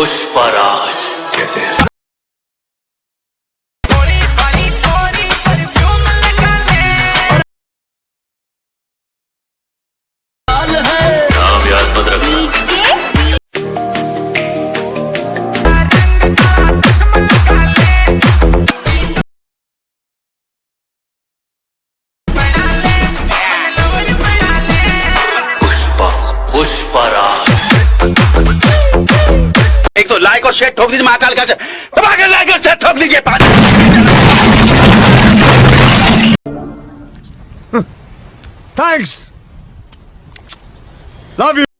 पुष्पराज कहते हैं। नाम याद मत रखना। पुष्पराज। एक तो लाइक और शेयर ठोक दीजिए महाकाल का दबाकर लाइक और शेयर ठोक दीजिए। Thanks. Love you.